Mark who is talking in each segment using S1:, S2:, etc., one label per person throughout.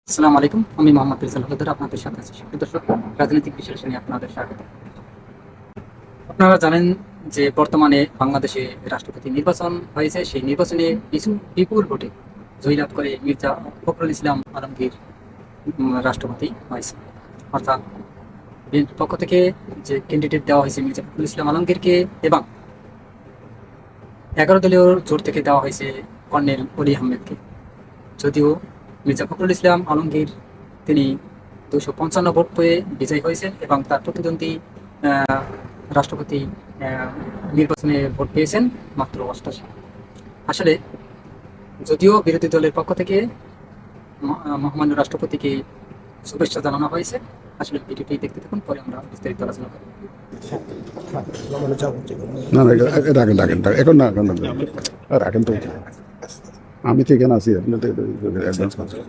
S1: আসসালামু আলাইকুম। আমি মোহাম্মদ রেজাল হকদার আপনাদের সাথে আছি। সুপ্রিয় দর্শক, রাজনৈতিক বিশ্লেষণে আপনাদের স্বাগত। আপনারা জানেন যে বর্তমানে বাংলাদেশে রাষ্ট্রপতি নির্বাচন হয়েছে। সেই নির্বাচনে কিছু বিপুল ভোটে জয়লাভ করে মির্জা ফখরুল ইসলাম আলমগীর রাষ্ট্রপতি হয়েছে। অর্থাৎ বিএনপির পক্ষ থেকে যে ক্যান্ডিডেট দেওয়া হয়েছে মির্জা ফখরুল ইসলাম আলমগীরকে, এবং 11 দলীয় জোট থেকে দেওয়া হয়েছে কর্নেল অলি আহমেদকে। যদিও মির্জা ফখরুল ইসলাম আলমগীর তিনি 255 ভোট পেয়ে বিজয়ী হয়েছেন, এবং তার প্রতিদ্বন্দ্বী রাষ্ট্রপতি নির্বাচনে ভোট পেয়েছেন মাত্র 88। আসলে যদিও বিরোধী দলের পক্ষ থেকে মহামান্য রাষ্ট্রপতিকে শুভেচ্ছা জানানো হয়েছে, আসলে ভিডিওটি দেখতে থাকুন, পরে আমরা বিস্তারিত আলোচনা করি।
S2: না না রাখেন রাখেন এখন না এখন রাখেন তো। আমি তো এখানে আছি, আপনি তো অ্যাডভান্স করছেন।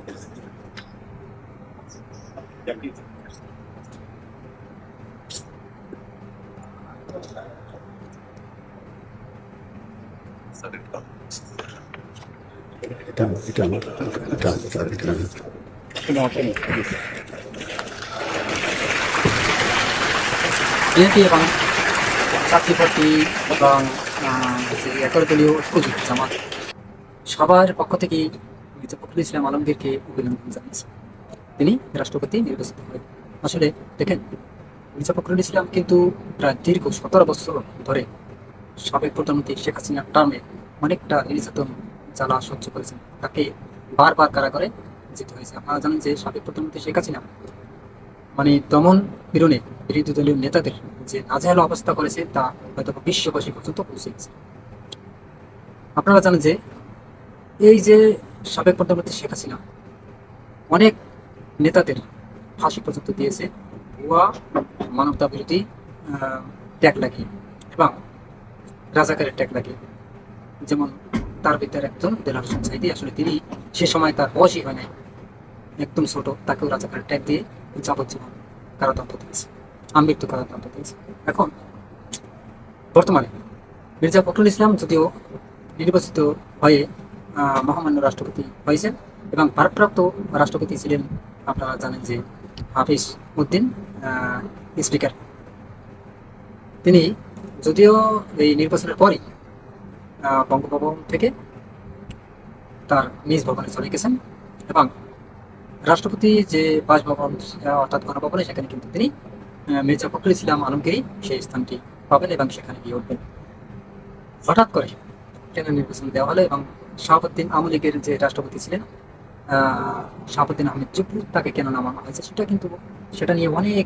S2: এটা এটা আমার এটা স্যার এটা
S1: বিএনপি এবং চাকরি প্রার্থী এবং 11 দলীয় উপজোট জামাত সবার পক্ষ থেকেই মির্জা ফখরুল ইসলাম আলমগীরকে অভিনন্দন জানিয়েছে। তিনি রাষ্ট্রপতি নির্বাচিত হয়ে। আসলে দেখেন, মির্জা ফখরুল ইসলাম কিন্তু প্রায় দীর্ঘ 17 বছর ধরে সাবেক প্রধানমন্ত্রী শেখ হাসিনার টার্মে অনেকটা নির্যাতন জ্বালা সহ্য করেছেন। তাকে বারবার কারাগারে যেতে হয়েছে। আপনারা জানেন যে সাবেক প্রধানমন্ত্রী শেখ হাসিনা মানে দমন পীড়নে বিরোধী দলীয় নেতাদের যে নাজেহাল অবস্থা করেছে, তা হয়তো বিশ্ববাসী পর্যন্ত পৌঁছে গেছে। আপনারা জানেন যে এই যে সাবেক প্রধানমন্ত্রী শেখ হাসিনা অনেক নেতাদের ফাঁসি পর্যন্ত দিয়েছে ভুয়া মানবতা বিরোধী ট্যাগ লাগিয়ে এবং রাজাকারের ট্যাগ লাগিয়ে। যেমন তার ভিতরে একজন দেলার হোসেন সাইদি, আসলে তিনি সে সময় তার বয়সই হয় নাই, একদম ছোট, তাকেও রাজাকারের ট্যাগ দিয়ে যাবজ্জীবন কারাদণ্ড দিয়েছে, আমৃত্যু কারাদণ্ড দিয়েছে। এখন বর্তমানে মির্জা ফখরুল ইসলাম যদিও নির্বাচিত হয়ে মহামান্য রাষ্ট্রপতি হয়েছেন, এবং ভারপ্রাপ্ত রাষ্ট্রপতি ছিলেন আপনারা জানেন যে হাফিজ উদ্দিন স্পিকার। তিনি যদিও এই নির্বাচনের পরই বঙ্গভবন থেকে তার নিজ ভবনে চলে গেছেন, এবং রাষ্ট্রপতি যে বাসভবন অর্থাৎ গণভবনে, সেখানে কিন্তু তিনি মির্জা ফখরুল ইসলাম আলমগীরই সেই স্থানটি পাবেন এবং সেখানে গিয়ে উঠবেন। হঠাৎ করে কেন নির্বাচন দেওয়া হলো, এবং শাহাবুদ্দিন আওয়ামী লীগের যে রাষ্ট্রপতি ছিলেন শাহাবুদ্দিন আহমেদ চুপ্পু, তাকে কেন নামানো হয়েছে সেটা নিয়ে অনেক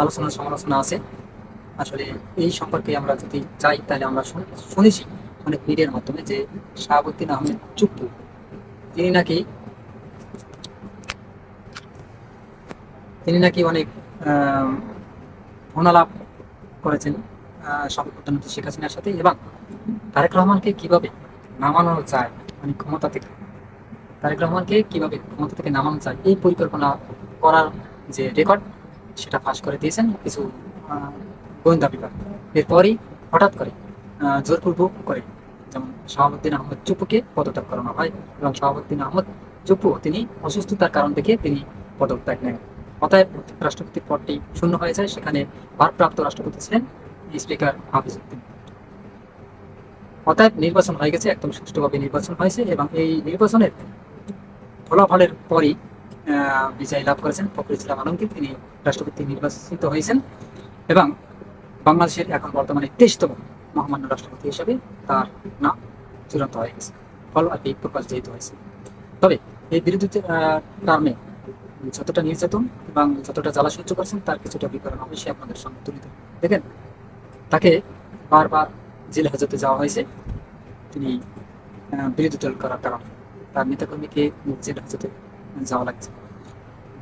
S1: আলোচনা সমালোচনা আছে। আসলে এই সম্পর্কে আমরা যদি চাই, তাহলে আমরা শুনেছি অনেক মিডিয়ার মাধ্যমে যে শাহাবুদ্দিন আহমেদ চুপ্পু তিনি নাকি অনেক ফোনালাপ করেছেন সাবেক প্রধানমন্ত্রী শেখ হাসিনার সাথে, এবং তারেক রহমানকে কিভাবে নামানো যায়, মানে ক্ষমতা থেকে তারেক রহমানকে কিভাবে ক্ষমতা থেকে নামানো যায়, এই পরিকল্পনা করার যে রেকর্ড, সেটা ফাঁস করে দিয়েছেন কিছু গোয়েন্দা বিভাগ। এরপরই হঠাৎ করে জোরপূর্বক করে যেমন শাহাবুদ্দিন আহমেদ চুপ্পুকে পদত্যাগ করানো হয়, এবং শাহাবুদ্দিন আহমেদ চুপ্পু তিনি অসুস্থতার কারণ দেখে তিনি পদত্যাগ নেন। অতএব রাষ্ট্রপতির পদটি শূন্য হয়ে যায়। সেখানে ভারপ্রাপ্ত রাষ্ট্রপতি ছিলেন স্পিকার হাফিজ উদ্দিন। অতএব নির্বাচন হয়ে গেছে, একদম সুষ্ঠুভাবে নির্বাচন হয়েছে, এবং এই নির্বাচনের ফলাফলের পরই বিজয় লাভ করেছেন ফখরুল ইসলাম আলমগীর। তিনি রাষ্ট্রপতি নির্বাচিত হয়েছেন, এবং বাংলাদেশের এখন বর্তমানে 23তম মহামান্য রাষ্ট্রপতি হিসেবে তার নাম চূড়ান্ত হয়ে গেছে, ফল আর কি প্রকাশ যেহেতু হয়েছে। তবে এই বিরোধী টার্মে যতটা নির্যাতন এবং যতটা জ্বালা সহ্য করেছেন, তার কিছুটা বিবরণ অবশ্যই আপনাদের সামনে তুলে ধরুন। দেখেন, তাকে বারবার জেল হাজতে যাওয়া হয়েছে তিনি বিরোধী দল করার কারণে। তার নেতাকর্মীকে জেল হাজতে যাওয়া লাগছে।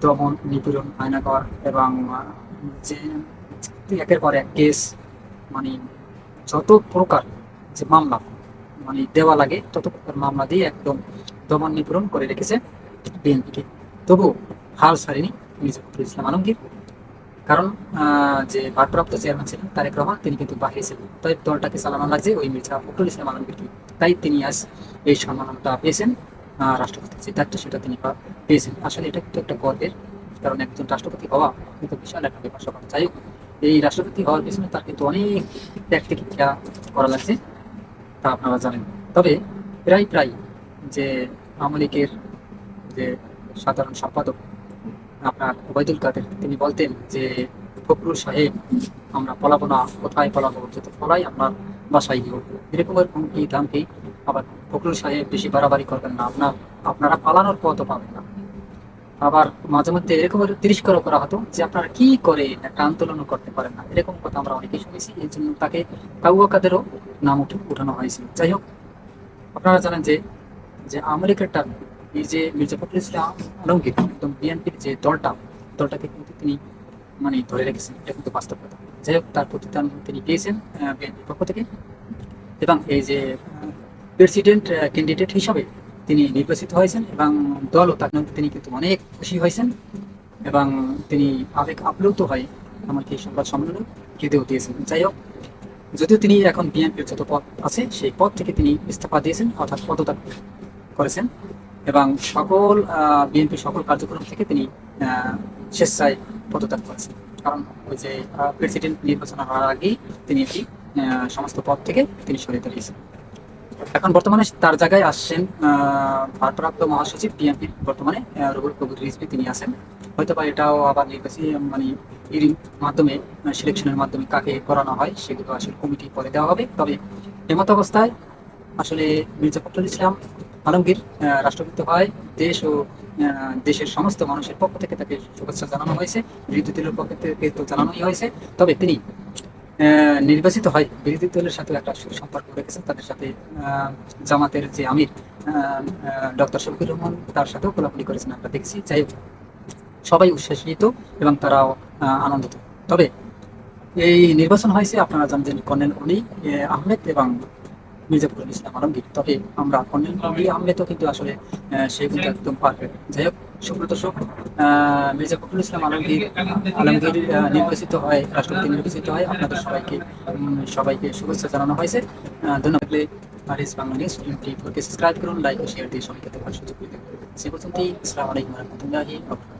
S1: দমন, নিপীড়ন, আয়নাঘর, এবং যে একের পর এক কেস, মানে যত প্রকার যে মামলা মানে দেওয়া লাগে, তত প্রকার মামলা দিয়ে একদম দমন নিপীড়ন করে রেখেছে বিএনপিকে। তবু হাল ছাড়েনি মির্জা ফখরুল ইসলাম আলমগীর, কারণ যে ভারপ্রাপ্ত চেয়ারম্যান ছিলেন তারেক রহমান, তিনি কিন্তু বাহিরে ছিলেন। তাই দলটাকে চালানো লাগছে ওই মির্জা ফখরুল ইসলাম আলমগীরকে। তাই তিনি আজ এই সম্মানটা পেয়েছেন, রাষ্ট্রপতির যে দায়িত্ব সেটা তিনি পেয়েছেন। আসলে এটা কিন্তু একটা গর্বের, কারণ একজন রাষ্ট্রপতি হওয়া কিন্তু বিশাল একটা ব্যাপার স্যাপার। যাই হোক, এই রাষ্ট্রপতি হওয়ার পিছনে তার কিন্তু অনেক ত্যাগ প্রতিক্রিয়া করা লাগছে, তা আপনারা জানেন। তবে প্রায় প্রায় যে আওয়ামী লীগের যে সাধারণ সম্পাদক আপনার ওবায়দুল কাদের, তিনি বলতেন যে ফখরুল সাহেব, আমরা পলাবো না, কোথায় পলাবো, যদি পলাই আপনার বাসায় গিয়ে উঠবো, এরকমের হুমকি ধামকি। আবার ফখরুল সাহেব বেশি বাড়াবাড়ি করবেন না, আপনারা পালানোর পথও পাবেন না। আবার মাঝে মধ্যে এরকমের তিরস্কারও করা হতো যে আপনারা কি করে একটা আন্দোলনও করতে পারেন না, এরকম কথা আমরা অনেকেই শুনেছি। এই জন্য তাকে কাউয়া কাদেরও নাম উঠানো হয়েছিল। যাই হোক, আপনারা জানেন যে যে আমেরিকার এই যে মির্জা ফখরুল ইসলাম আলমগীর একদম বিএনপির যে দলটাকে কিন্তু তিনি মানে ধরে রেখেছেন, এটা কিন্তু বাস্তব কথা। যাই হোক, তার প্রতিদান তিনি পেয়েছেন বিএনপির পক্ষ থেকে, এবং এই যে প্রেসিডেন্ট ক্যান্ডিডেট হিসাবে তিনি নির্বাচিত হয়েছেন, এবং দলও তাকে তিনি কিন্তু অনেক খুশি হয়েছেন, এবং তিনি আবেগ আপ্লুত হয়ে আমাকে এই সংবাদ সম্মেলনে কেঁদেও দিয়েছেন। যাই হোক, যদিও তিনি এখন বিএনপির যত পদ আছে সেই পদ থেকে তিনি ইস্তফা দিয়েছেন, অর্থাৎ পদত্যাগ করেছেন, এবং সকল বিএনপির সকল কার্যক্রম থেকে তিনি স্বেচ্ছায় পদত্যাগ করেছেন। কারণ ওই যে প্রেসিডেন্ট নির্বাচন হওয়ার আগেই তিনি একটি সমস্ত পদ থেকে তিনি সরে দাঁড়িয়েছেন। এখন বর্তমানে তার জায়গায় আসছেন ভারপ্রাপ্ত মহাসচিব বিএনপির বর্তমানে রুহুল কবির রিজভী, তিনি আছেন। হয়তো বা এটাও আবার নির্বাচনী মানে এর মাধ্যমে সিলেকশনের মাধ্যমে কাকে করানো হয় সেগুলো আসলে কমিটি পরে দেওয়া হবে। তবে এমত অবস্থায় আসলে মির্জা ফখরুল ইসলাম আলমগীর রাষ্ট্রপতি হয়, দেশ ও দেশের সমস্ত মানুষের পক্ষ থেকে তাকে শুভেচ্ছা জানানো হয়েছে, বিরোধী দলের পক্ষ থেকে তো জানানোই হয়েছে। তবে তিনি নির্বাচিত হয় বিরোধী দলের সাথে একটা সুসম্পর্ক রেখেছেন, তাদের সাথে জামাতের যে আমির ডক্টর শফিকুর রহমান, তার সাথেও কোলাকুলি করেছেন আমরা দেখছি। যাই হোক, সবাই উচ্ছ্বাসিত এবং তারাও আনন্দিত। তবে এই নির্বাচন হয়েছে আপনারা জানেন কর্নেল অলি আহমেদ এবং মির্জা ফখরুল ইসলাম আলমগীর। তবে আমরা কর্নেল অলি আহমেদও কিন্তু আসলে সে কিন্তু একদম পারফেক্ট। যাই হোক, সুব্রত দর্শক, মির্জা ফখরুল ইসলাম আলমগীর নির্বাচিত হয়, রাষ্ট্রপতি নির্বাচিত হয়, আপনাদের সবাইকে শুভেচ্ছা জানানো হয়েছে। ধন্যবাদ। আরিস বাংলা নিউজ 24কে সাবস্ক্রাইব করুন, লাইক ও শেয়ার দিয়ে সবাইকে দেখার সুযোগ করে দেবেন। সে পর্যন্তই, আসসালামু আলাইকুম ওয়া রাহমাতুল্লাহি ওয়া বারাকাতুহু।